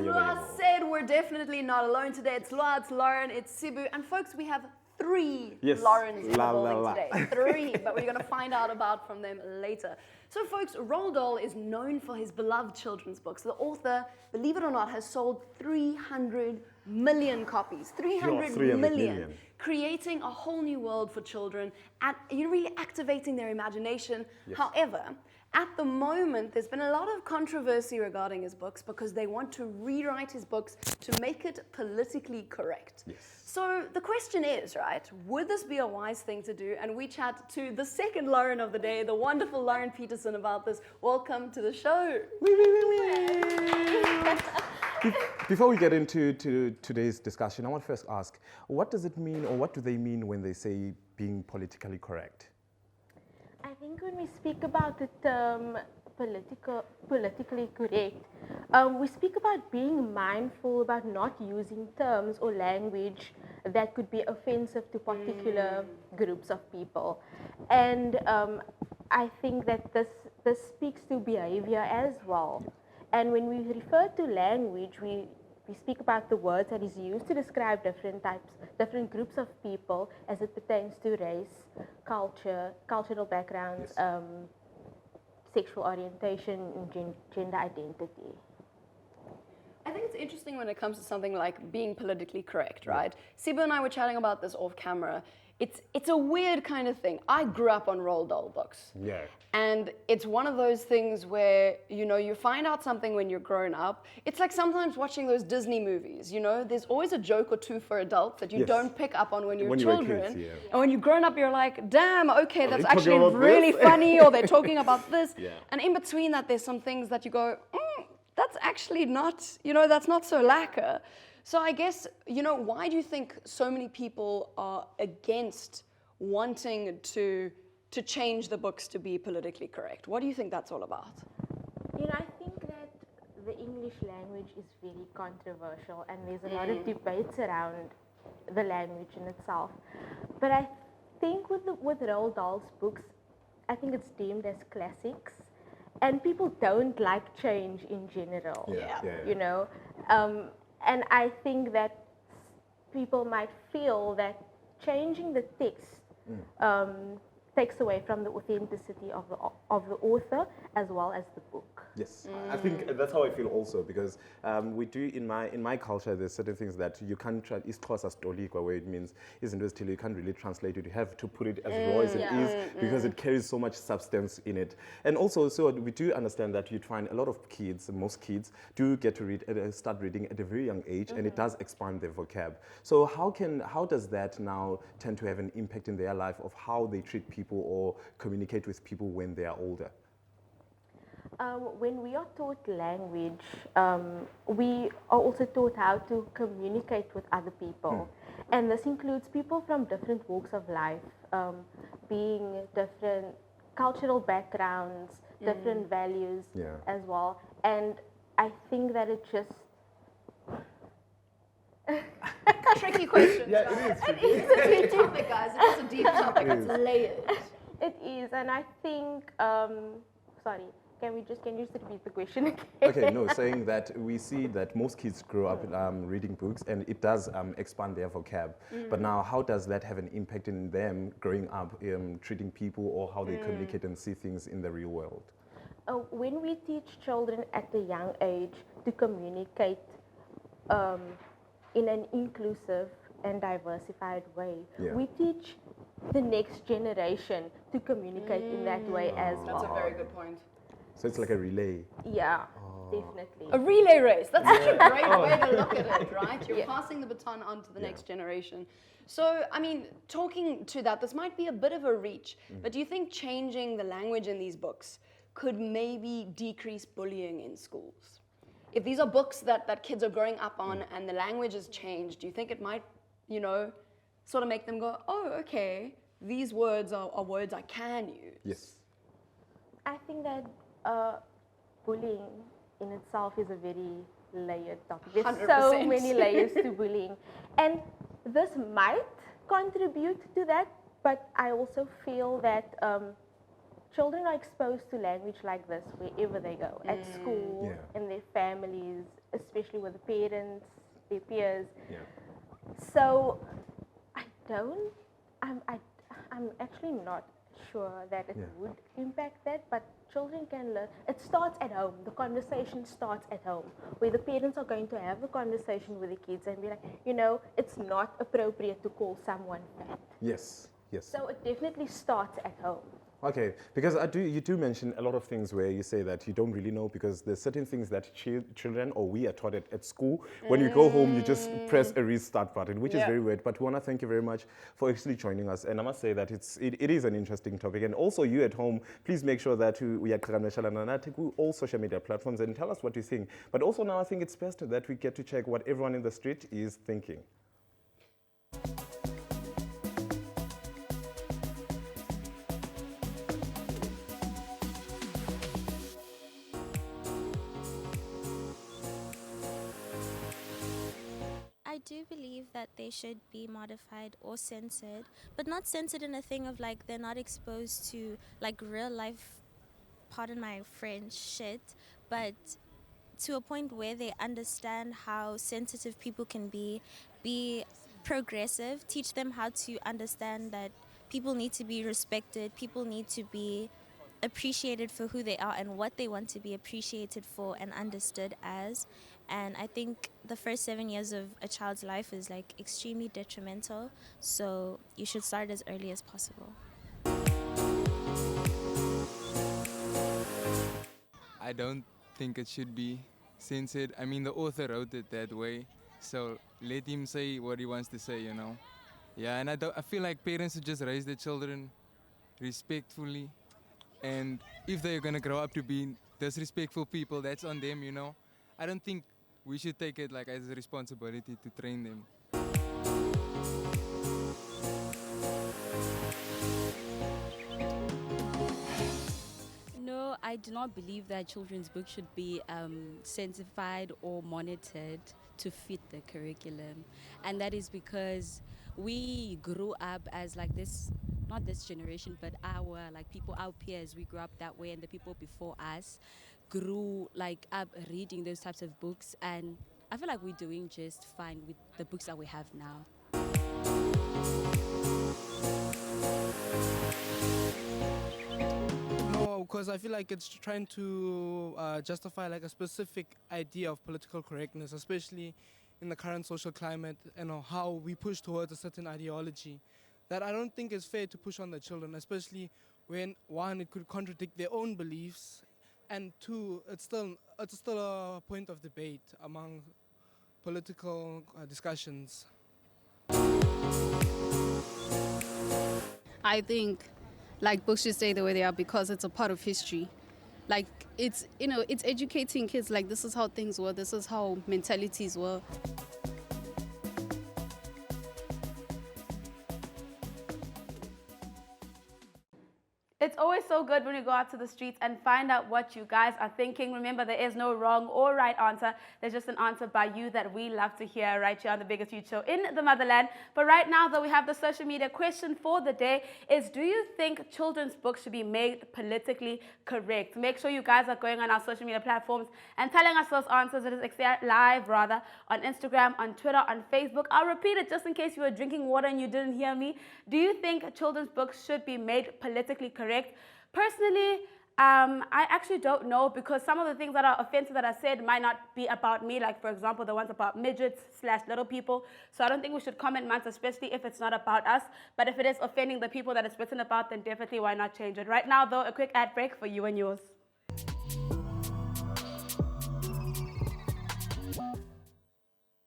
Lua said, we're definitely not alone today. It's Lua, it's Lauren, it's Sibu. And folks, we have 3 Laurens in the building today. 3, but we're going to find out about from them later. So folks, Roald Dahl is known for his beloved children's books. The author, believe it or not, has sold 300 million copies. 300 million. Creating a whole new world for children, and you're really activating their imagination. Yes. However, at the moment, there's been a lot of controversy regarding his books because they want to rewrite his books to make it politically correct. Yes. So the question is, right, would this be a wise thing to do? And we chat to the second Lauren of the day, the wonderful Lauren Peterson, about this. Welcome to the show. Before we get into today's discussion, I want to first ask, what does it mean, or what do they mean when they say being politically correct? I think when we speak about the term politically correct, we speak about being mindful about not using terms or language that could be offensive to particular groups of people. And I think that this speaks to behavior as well. And when we refer to language, we speak about the words that is used to describe different groups of people as it pertains to race, culture, cultural backgrounds, sexual orientation, and gender identity. I think it's interesting when it comes to something like being politically correct, right? Sibu and I were chatting about this off camera. It's a weird kind of thing. I grew up on Roald Dahl books. Yeah. And it's one of those things where, you know, you find out something when you're grown up. It's like sometimes watching those Disney movies, you know, there's always a joke or two for adults that you don't pick up on when you're children. Kids, And when you're grown up, you're like, damn, okay, that's actually really funny, or they're talking about this. And in between that, there's some things that you go, that's actually not, you know, that's not so lacquer. So I guess, you know, why do you think so many people are against wanting to change the books to be politically correct? What do you think that's all about? You know, I think that the English language is very controversial, and there's a lot of debates around the language in itself. But I think with Roald Dahl's books, I think it's deemed as classics, and people don't like change in general. You know. And I think that people might feel that changing the text takes away from the authenticity of the author as well as the book. Yes, I think that's how I feel also, because we do in my culture, there's certain things that you can't try. It's called as tolikwa, where it means isn't it still you can't really translate it. You have to put it as raw as it is, because it carries so much substance in it. And also, so we do understand that you find a lot of kids, most kids, do get to read, start reading at a very young age, and it does expand their vocab. So how does that now tend to have an impact in their life of how they treat people or communicate with people when they are older? When we are taught language, we are also taught how to communicate with other people. And this includes people from different walks of life, being different cultural backgrounds, different values as well. And I think that it just... Tricky questions. Yeah, it is tricky. It's a deep topic, guys. It is a deep topic. It's layered. It is, and I think... sorry. Can you just repeat the question again? Okay, no, saying that we see that most kids grow up reading books, and it does expand their vocab. But now, how does that have an impact in them growing up, treating people, or how they communicate and see things in the real world? When we teach children at a young age to communicate in an inclusive and diversified way, we teach the next generation to communicate in that way as well. That's a very good point. So it's like a relay. Yeah, definitely. A relay race. That's such a great way to look at it, right? You're passing the baton on to the next generation. So, I mean, talking to that, this might be a bit of a reach, but do you think changing the language in these books could maybe decrease bullying in schools? If these are books that kids are growing up on and the language has changed, do you think it might, you know, sort of make them go, oh, okay, these words are words I can use? Yes. I think that bullying in itself is a very layered topic. There's 100%. so many layers to bullying. And this might contribute to that, but I also feel that children are exposed to language like this wherever they go, at school, in their families, especially with the parents, their peers. Yeah. So I'm actually not sure that it would impact that, but children can learn. It starts at home. The conversation starts at home, where the parents are going to have a conversation with the kids and be like, it's not appropriate to call someone fat. Yes, yes. So it definitely starts at home. Okay, because you do mention a lot of things where you say that you don't really know, because there's certain ththings that children or we are taught at school. When you go home, you just press a restart button, which is very weird. But we want to thank you very much for actually joining us. And I must say that it is an interesting topic. And also you at home, please make sure that we are all social media platforms and tell us what you think. But also now I think it's best that we get to check what everyone in the street is thinking. I do believe that they should be modified or censored, but not censored in a thing of like they're not exposed to like real life, pardon my French, shit, but to a point where they understand how sensitive people can be progressive, teach them how to understand that people need to be respected, people need to be appreciated for who they are and what they want to be appreciated for and understood as. And I think the first 7 years of a child's life is like extremely detrimental, so you should start as early as possible. I don't think it should be censored. I mean, the author wrote it that way, so let him say what he wants to say, Yeah, and I feel like parents should just raise their children respectfully, and if they're gonna grow up to be disrespectful people, that's on them, I don't think we should take it like as a responsibility to train them. No, I do not believe that children's books should be censored or monitored to fit the curriculum. And that is because we grew up as like this, not this generation, but our peers, we grew up that way, and the people before us grew like up reading those types of books, and I feel like we're doing just fine with the books that we have now. No, because I feel like it's trying to justify like a specific idea of political correctness, especially in the current social climate, how we push towards a certain ideology that I don't think is fair to push on the children, especially when, one, it could contradict their own beliefs, and two, it's still a point of debate among political discussions. I think like books should stay the way they are because it's a part of history. Like it's educating kids, like this is how things were, this is how mentalities were. It's always so good when we go out to the streets and find out what you guys are thinking. Remember, there is no wrong or right answer. There's just an answer by you that we love to hear right here on the biggest youth show in the motherland. But right now, though, we have the social media question for the day is, do you think children's books should be made politically correct? Make sure you guys are going on our social media platforms and telling us those answers. It is live, rather, on Instagram, on Twitter, on Facebook. I'll repeat it just in case you were drinking water and you didn't hear me. Do you think children's books should be made politically correct? Personally, I actually don't know, because some of the things that are offensive that I said might not be about me, like for example the ones about midgets/little people. So I don't think we should comment much, especially if it's not about us. But if it is offending the people that it's written about, then definitely why not change it. Right now though, a quick ad break for you and yours.